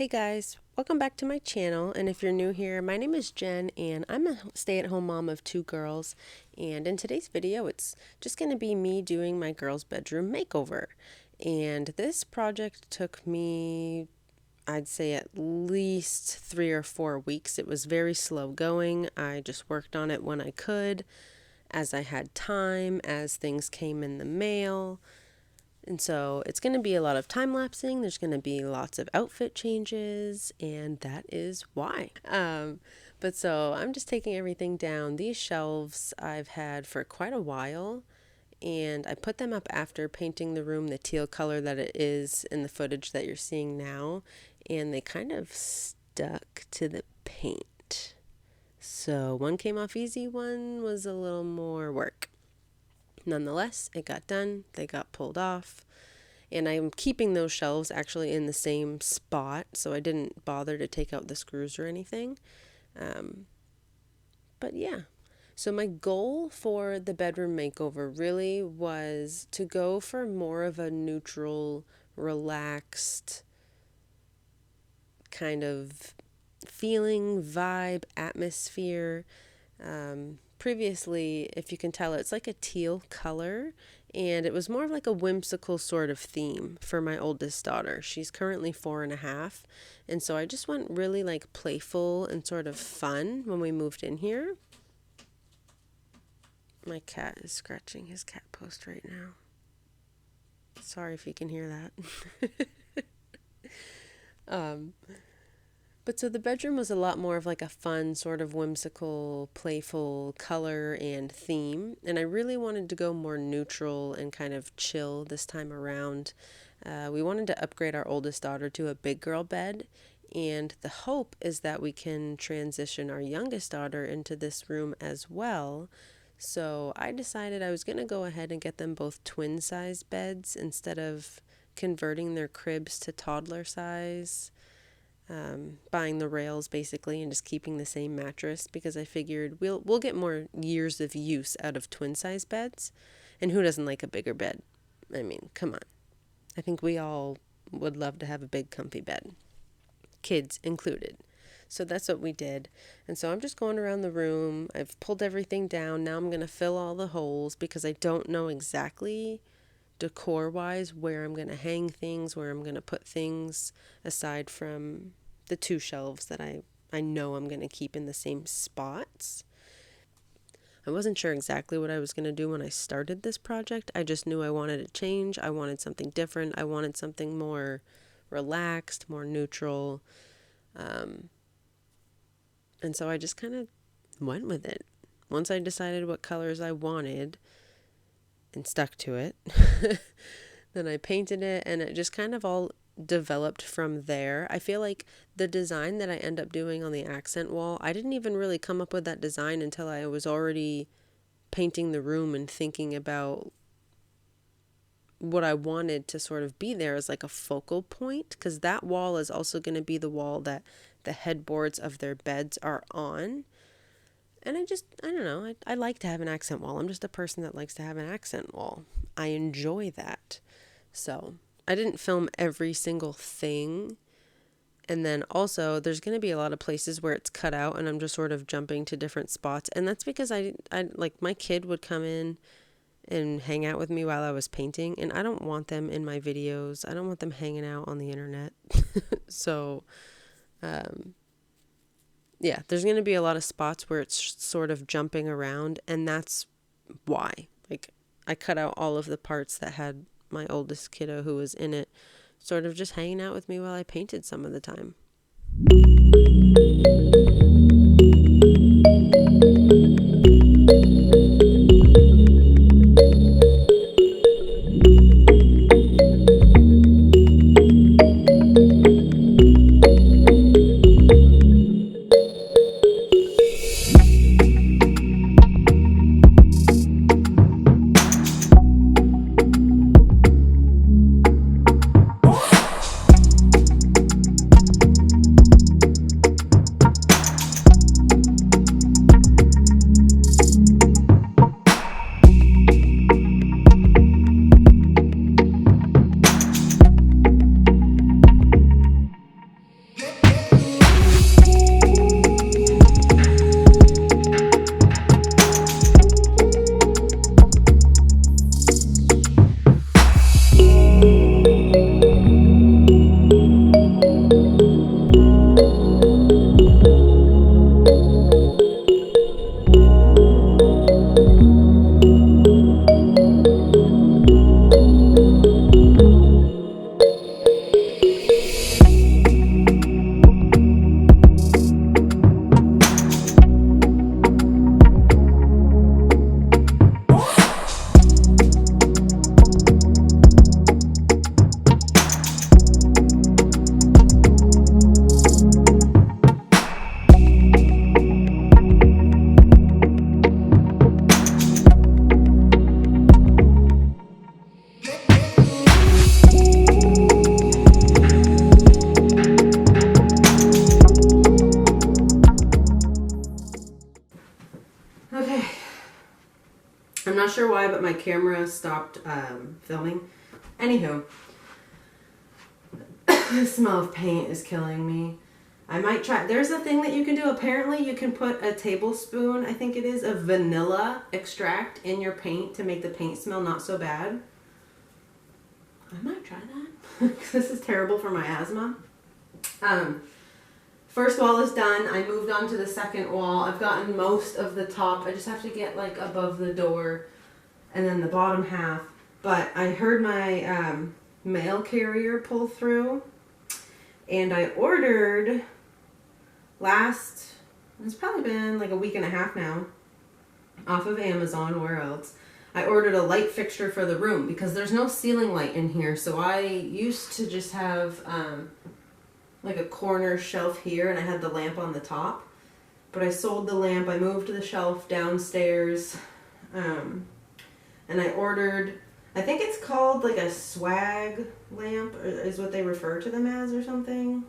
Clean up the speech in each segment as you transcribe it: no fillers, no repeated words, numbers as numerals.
Hey guys, welcome back to my channel, and if you're new here, my name is Jen and I'm a stay-at-home mom of two girls, and in today's video it's just going to be me doing my girls' bedroom makeover. And this project took me, I'd say, at least 3 or 4 weeks. It was very slow going. I just worked on it when I could, as I had time, as things came in the mail. And so it's going to be a lot of time lapsing. There's going to be lots of outfit changes, and that is why. But so I'm just taking everything down. These shelves I've had for quite a while, and I put them up after painting the room the teal color that it is in the footage that you're seeing now, and they kind of stuck to the paint. So one came off easy, one was a little more work. Nonetheless, it got done, they got pulled off, and I'm keeping those shelves actually in the same spot, so I didn't bother to take out the screws or anything. But yeah, so my goal for the bedroom makeover really was to go for more of a neutral, relaxed kind of feeling, vibe, atmosphere. Previously, if you can tell, it's like a teal color, and it was more of like a whimsical sort of theme for my oldest daughter. She's currently 4.5, and so I just went really like playful and sort of fun when we moved in here. My cat is scratching his cat post right now. Sorry if you can hear that. But so the bedroom was a lot more of like a fun, sort of whimsical, playful color and theme. And I really wanted to go more neutral and kind of chill this time around. We wanted to upgrade our oldest daughter to a big girl bed. And the hope is that we can transition our youngest daughter into this room as well. So I decided I was going to go ahead and get them both twin size beds instead of converting their cribs to toddler size. Buying the rails basically and just keeping the same mattress, because I figured we'll get more years of use out of twin size beds, and who doesn't like a bigger bed? I mean, come on. I think we all would love to have a big comfy bed, kids included. So that's what we did. And so I'm just going around the room. I've pulled everything down. Now I'm going to fill all the holes because I don't know exactly decor wise where I'm going to hang things, where I'm going to put things, aside from the 2 shelves that I know I'm going to keep in the same spots. I wasn't sure exactly what I was going to do when I started this project. I just knew I wanted a change. I wanted something different. I wanted something more relaxed, more neutral. And so I just kind of went with it. Once I decided what colors I wanted and stuck to it, then I painted it, and it just kind of all developed from there. I feel like the design that I end up doing on the accent wall, I didn't even really come up with that design until I was already painting the room and thinking about what I wanted to sort of be there as like a focal point, because that wall is also going to be the wall that the headboards of their beds are on. And I don't know, I like to have an accent wall. I'm just a person that likes to have an accent wall. I enjoy that. So I didn't film every single thing. And then also there's going to be a lot of places where it's cut out and I'm just sort of jumping to different spots. And that's because I like, my kid would come in and hang out with me while I was painting, and I don't want them in my videos. I don't want them hanging out on the internet. So, yeah, there's going to be a lot of spots where it's sort of jumping around, and that's why. Like, I cut out all of the parts that had my oldest kiddo who was in it sort of just hanging out with me while I painted some of the time. Okay. I'm not sure why, but my camera stopped filming. Anywho. The smell of paint is killing me. I might try. There's a thing that you can do. Apparently you can put a tablespoon, I think it is, of vanilla extract in your paint to make the paint smell not so bad. I might try that. Because this is terrible for my asthma. First wall is done. I moved on to the second wall. I've gotten most of the top. I just have to get like above the door and then the bottom half. But I heard my mail carrier pull through. And I ordered it's probably been like a week and a half now, off of Amazon, where else. I ordered a light fixture for the room because there's no ceiling light in here. So I used to just have like a corner shelf here and I had the lamp on the top. But I sold the lamp, I moved the shelf downstairs, and I ordered, I think it's called like a swag lamp, is what they refer to them as or something.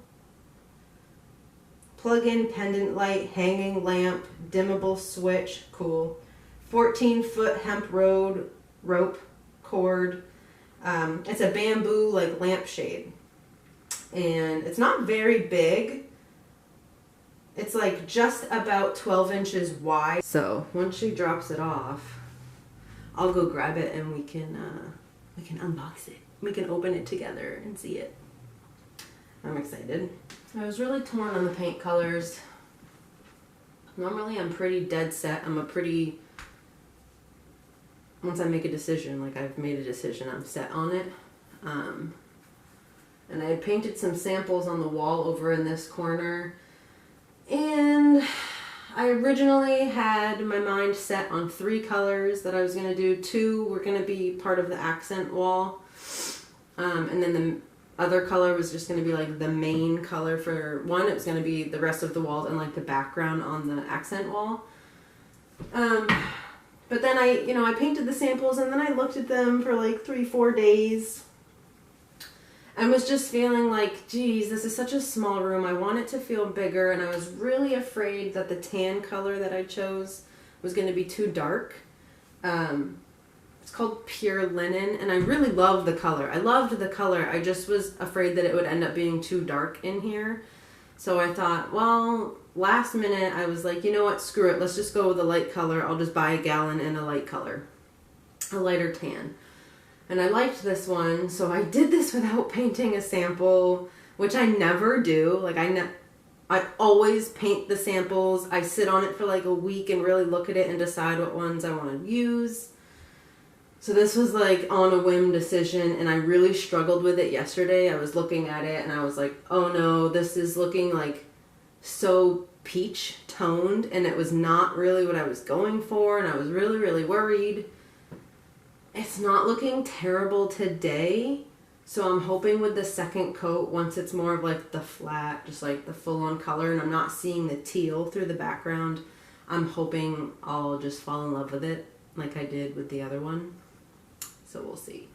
Plug-in pendant light, hanging lamp, dimmable switch, cool. 14-foot hemp rope cord. It's a bamboo like lampshade. And it's not very big. It's like just about 12 inches wide. So once she drops it off, I'll go grab it and we can unbox it. We can open it together and see it. I'm excited. I was really torn on the paint colors. Normally I'm pretty dead set. Once I make a decision, like I've made a decision, I'm set on it. And I had painted some samples on the wall over in this corner. And I originally had my mind set on 3 colors that I was going to do. 2 were going to be part of the accent wall. And then the other color was just going to be like the main color for one. It was going to be the rest of the walls and like the background on the accent wall. But then I painted the samples and then I looked at them for like 3-4 days. I was just feeling like, geez, this is such a small room. I want it to feel bigger, and I was really afraid that the tan color that I chose was going to be too dark. It's called Pure Linen, and I really love the color. I loved the color. I just was afraid that it would end up being too dark in here. So I thought, well, last minute I was like, you know what, screw it. Let's just go with a light color. I'll just buy a gallon in a light color, a lighter tan. And I liked this one, so I did this without painting a sample, which I never do. Like I always paint the samples. I sit on it for like a week and really look at it and decide what ones I want to use. So this was like on a whim decision, and I really struggled with it yesterday. I was looking at it and I was like, oh no, this is looking like so peach toned, and it was not really what I was going for, and I was really, really worried. It's not looking terrible today, so I'm hoping with the second coat, once it's more of like the flat, just like the full-on color, and I'm not seeing the teal through the background, I'm hoping I'll just fall in love with it like I did with the other one. So we'll see.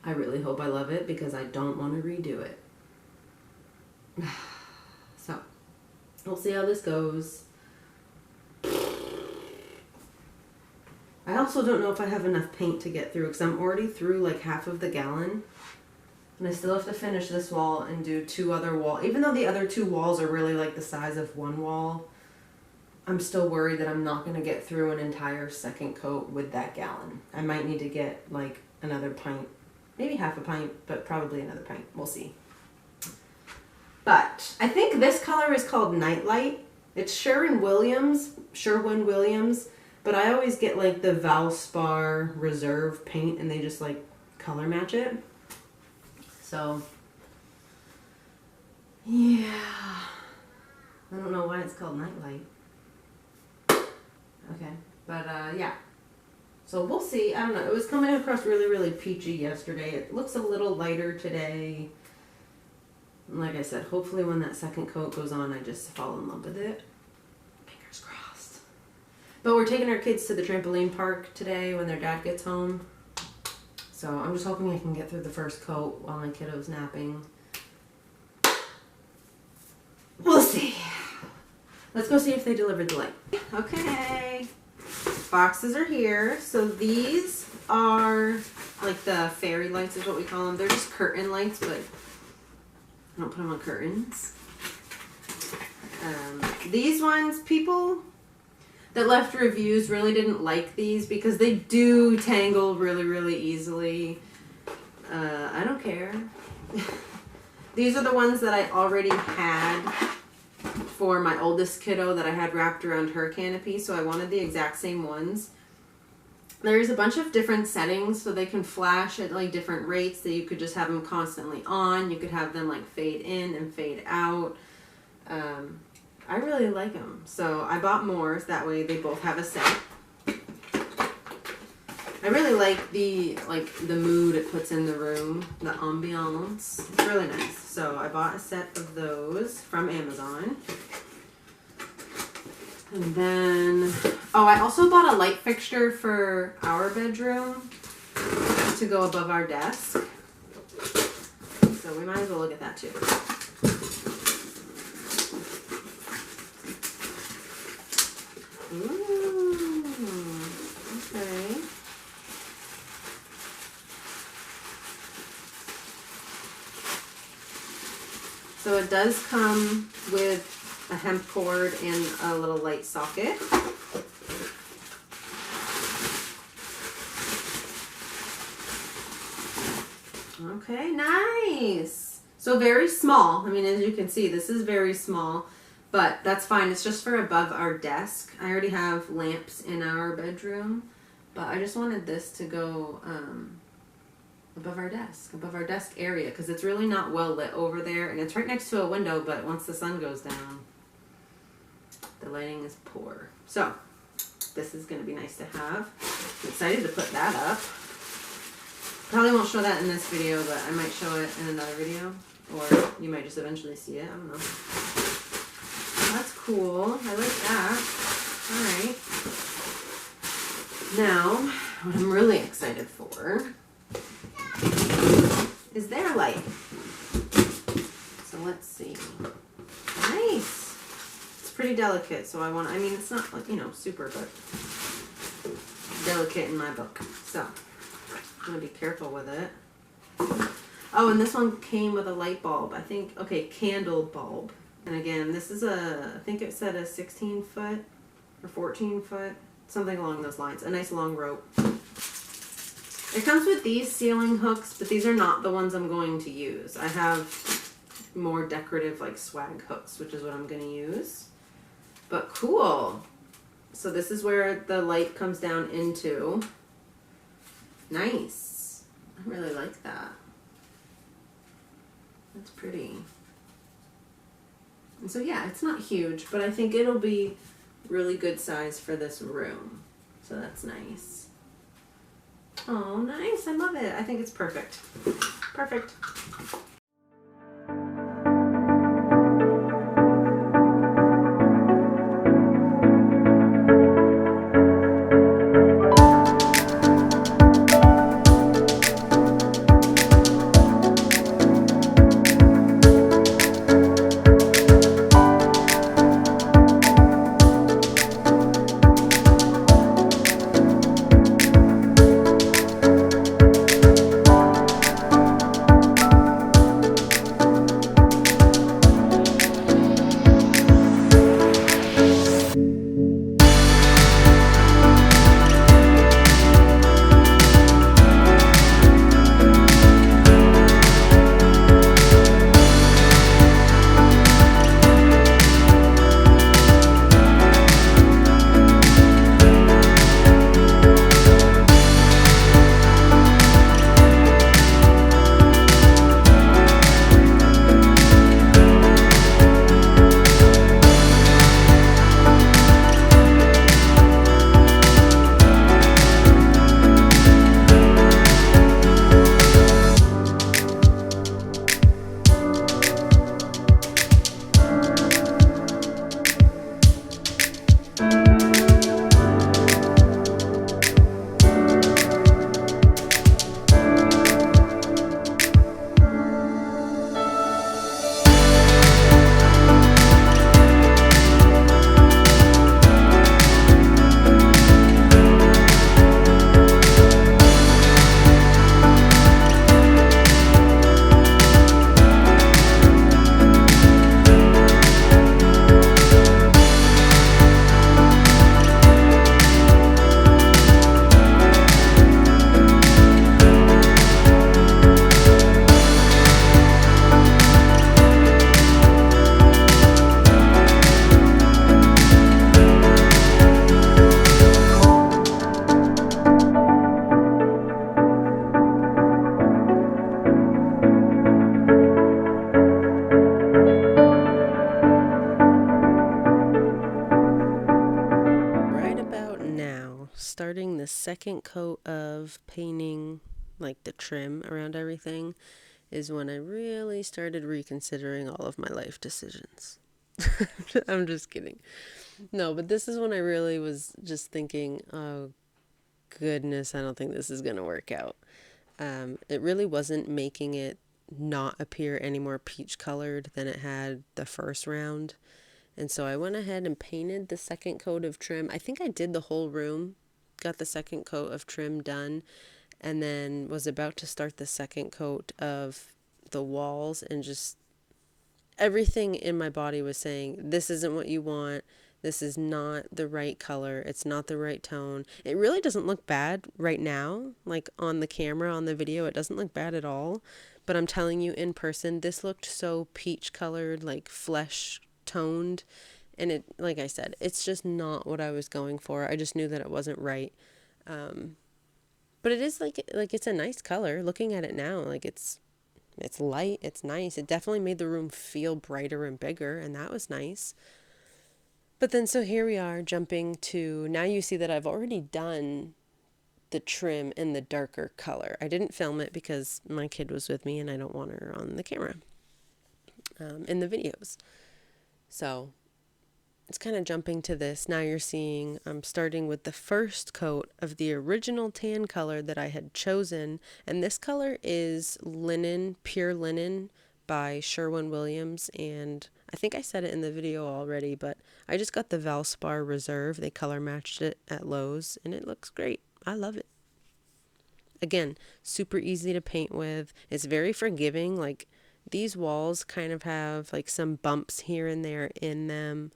I really hope I love it because I don't want to redo it. So, we'll see how this goes. I also don't know if I have enough paint to get through because I'm already through like half of the gallon. And I still have to finish this wall and do 2 other walls. Even though the other 2 walls are really like the size of one wall, I'm still worried that I'm not going to get through an entire second coat with that gallon. I might need to get like another pint, maybe half a pint, but probably another pint. We'll see. But I think this color is called Nightlight. It's Sherwin-Williams, but I always get like the Valspar Reserve paint and they just like color match it. So, yeah. I don't know why it's called Nightlight. Okay, but yeah. So we'll see. I don't know. It was coming across really, really peachy yesterday. It looks a little lighter today. Like I said, hopefully when that second coat goes on, I just fall in love with it. Fingers crossed. But we're taking our kids to the trampoline park today when their dad gets home. So I'm just hoping I can get through the first coat while my kiddo's napping. We'll see. let's go see if they delivered the light. Okay, boxes are here. So these are like the fairy lights is what we call them. They're just curtain lights, but I don't put them on curtains. These ones, people that left reviews really didn't like these because they do tangle really, really easily. I don't care. These are the ones that I already had for my oldest kiddo that I had wrapped around her canopy, so I wanted the exact same ones. There's a bunch of different settings, so they can flash at like different rates, that you could just have them constantly on. You could have them like fade in and fade out. I really like them, so I bought more, so that way they both have a set. I really like the mood it puts in the room, the ambiance. It's really nice. So I bought a set of those from Amazon. And then, oh, I also bought a light fixture for our bedroom to go above our desk. So we might as well look at that too. Ooh, okay. So it does come with a hemp cord and a little light socket. Okay, nice. So very small. I mean, as you can see, this is very small, but that's fine. It's just for above our desk. I already have lamps in our bedroom, but I just wanted this to go above our desk area, because it's really not well lit over there, and it's right next to a window, but once the sun goes down, the lighting is poor. So this is going to be nice to have. I'm excited to put that up. Probably won't show that in this video, but I might show it in another video, or you might just eventually see it. I don't know. That's cool. I like that. Alright. Now, what I'm really excited for is their light. So let's see. Nice. It's pretty delicate, so I mean, it's not like, you know, super, but delicate in my book. So I'm gonna be careful with it. Oh, and this one came with a light bulb. I think, okay, candle bulb. And again, this is I think it said a 16-foot or 14-foot, something along those lines. A nice long rope. It comes with these ceiling hooks, but these are not the ones I'm going to use. I have more decorative like swag hooks, which is what I'm going to use. But cool. So this is where the light comes down into. Nice. I really like that. That's pretty. And so yeah, it's not huge, but I think it'll be really good size for this room. So that's nice. Oh, nice. I love it. I think it's perfect. Perfect. starting the second coat of painting, like the trim around everything, is when I really started reconsidering all of my life decisions. I'm just kidding. No, but this is when I really was just thinking, oh goodness, I don't think this is going to work out. It really wasn't making it not appear any more peach colored than it had the first round. And so I went ahead and painted the second coat of trim. I think I did the whole room, got the second coat of trim done, and then was about to start the second coat of the walls, and just everything in my body was saying, this isn't what you want. This is not the right color. It's not the right tone. It really doesn't look bad right now. Like on the camera, on the video, it doesn't look bad at all. But I'm telling you, in person, this looked so peach colored, like flesh toned. And it, like I said, it's just not what I was going for. I just knew that it wasn't right. But it is like it's a nice color. Looking at it now, like it's light, it's nice. It definitely made the room feel brighter and bigger, and that was nice. But then so here we are jumping to, now you see that I've already done the trim in the darker color. I didn't film it because my kid was with me and I don't want her on the camera in the videos. So it's kind of jumping to this. Now you're seeing I'm starting with the first coat of the original tan color that I had chosen. And this color is Linen, Pure Linen by Sherwin-Williams. And I think I said it in the video already, but I just got the Valspar Reserve. They color matched it at Lowe's and it looks great. I love it. Again, super easy to paint with. It's very forgiving. Like these walls kind of have like some bumps here and there in them.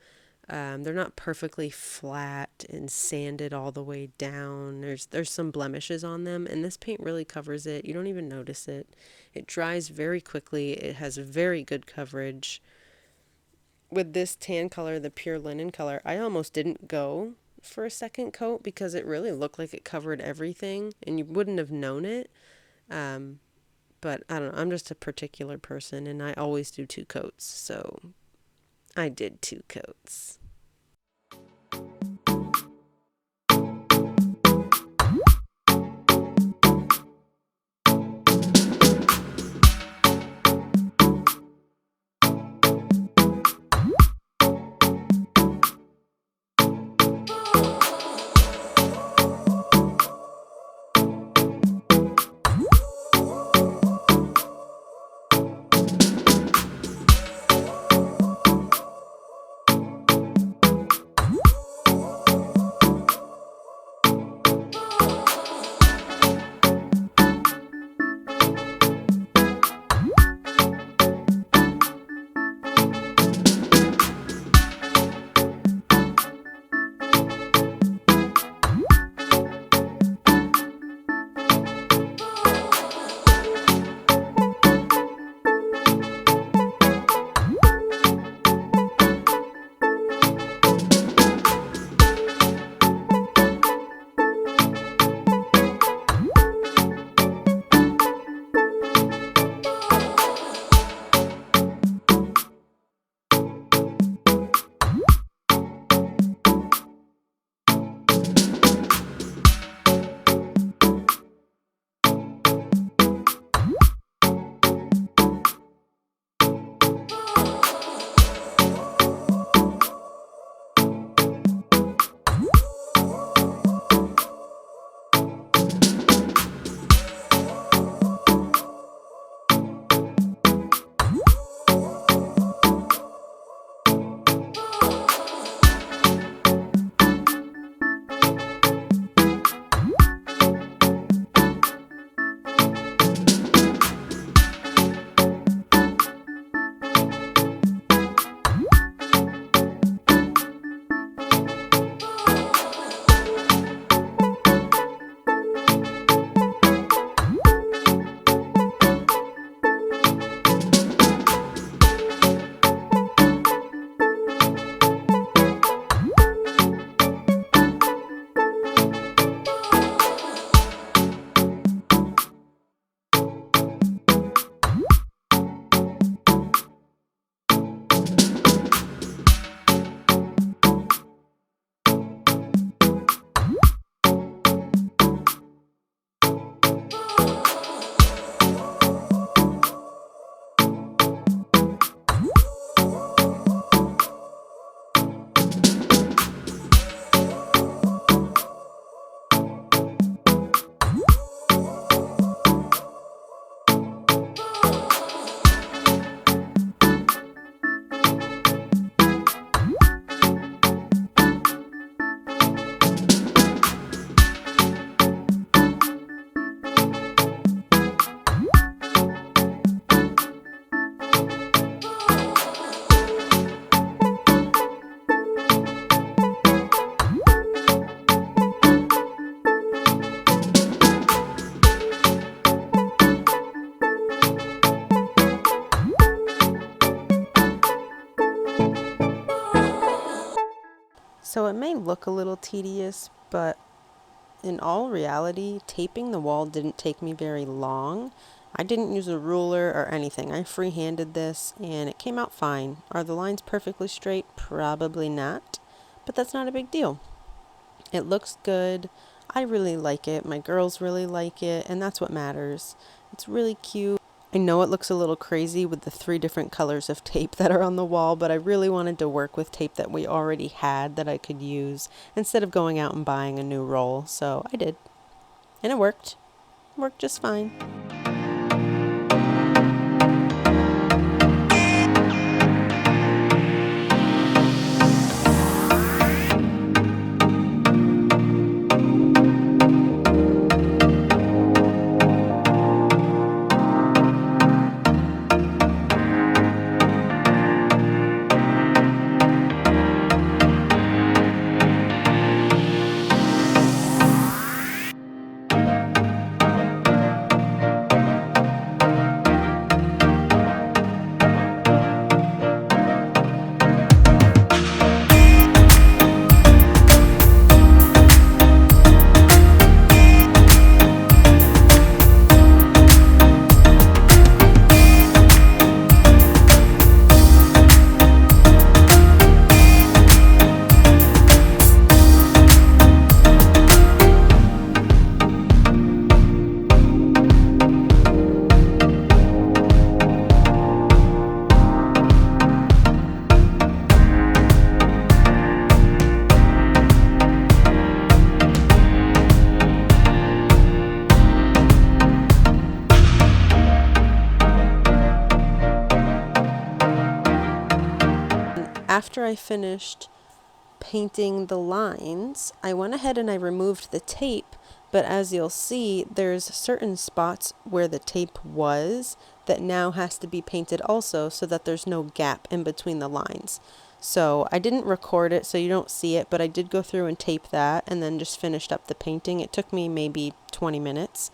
They're not perfectly flat and sanded all the way down. There's some blemishes on them, and this paint really covers it. You don't even notice it. It dries very quickly. It has very good coverage. With this tan color, the Pure Linen color, I almost didn't go for a second coat because it really looked like it covered everything, and you wouldn't have known it. But I don't know. I'm just a particular person, and I always do 2 coats, so I did 2 coats. So it may look a little tedious, but in all reality, taping the wall didn't take me very long. I didn't use a ruler or anything. I freehanded this and it came out fine. Are the lines perfectly straight? Probably not, but that's not a big deal. It looks good. I really like it. My girls really like it, and that's what matters. It's really cute. I know it looks a little crazy with the 3 different colors of tape that are on the wall, but I really wanted to work with tape that we already had that I could use instead of going out and buying a new roll. So I did. And it worked. It worked just fine. After I finished painting the lines, I went ahead and I removed the tape, but as you'll see, there's certain spots where the tape was that now has to be painted also so that there's no gap in between the lines. So I didn't record it so you don't see it, but I did go through and tape that and then just finished up the painting. It took me maybe 20 minutes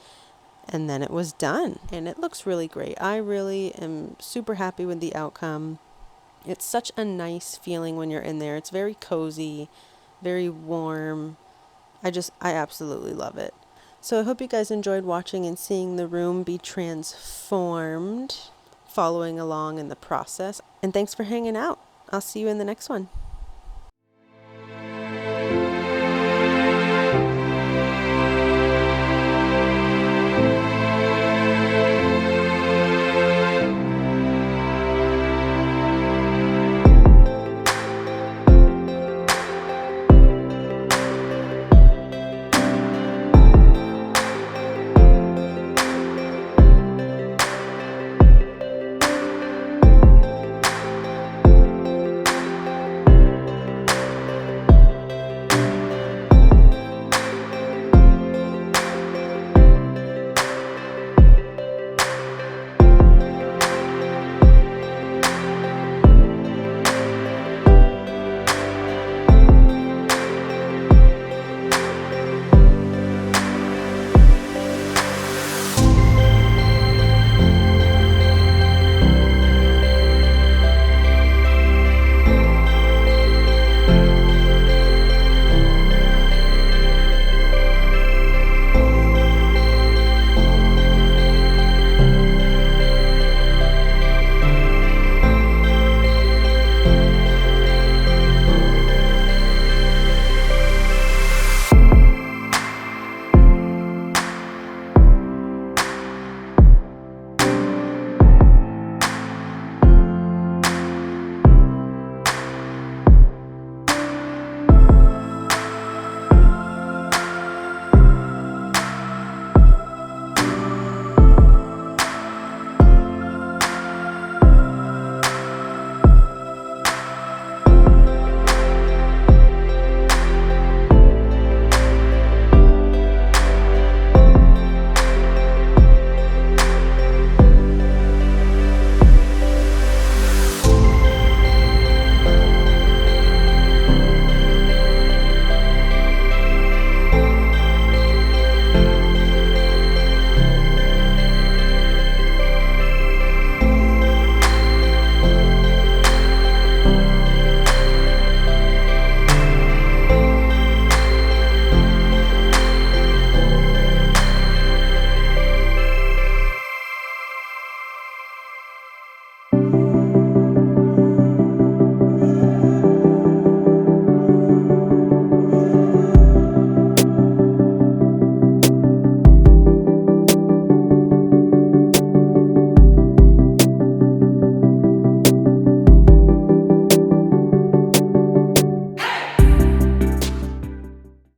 and then it was done and it looks really great. I really am super happy with the outcome. It's such a nice feeling when you're in there. It's very cozy, very warm. I absolutely love it. So I hope you guys enjoyed watching and seeing the room be transformed, following along in the process. And thanks for hanging out. I'll see you in the next one.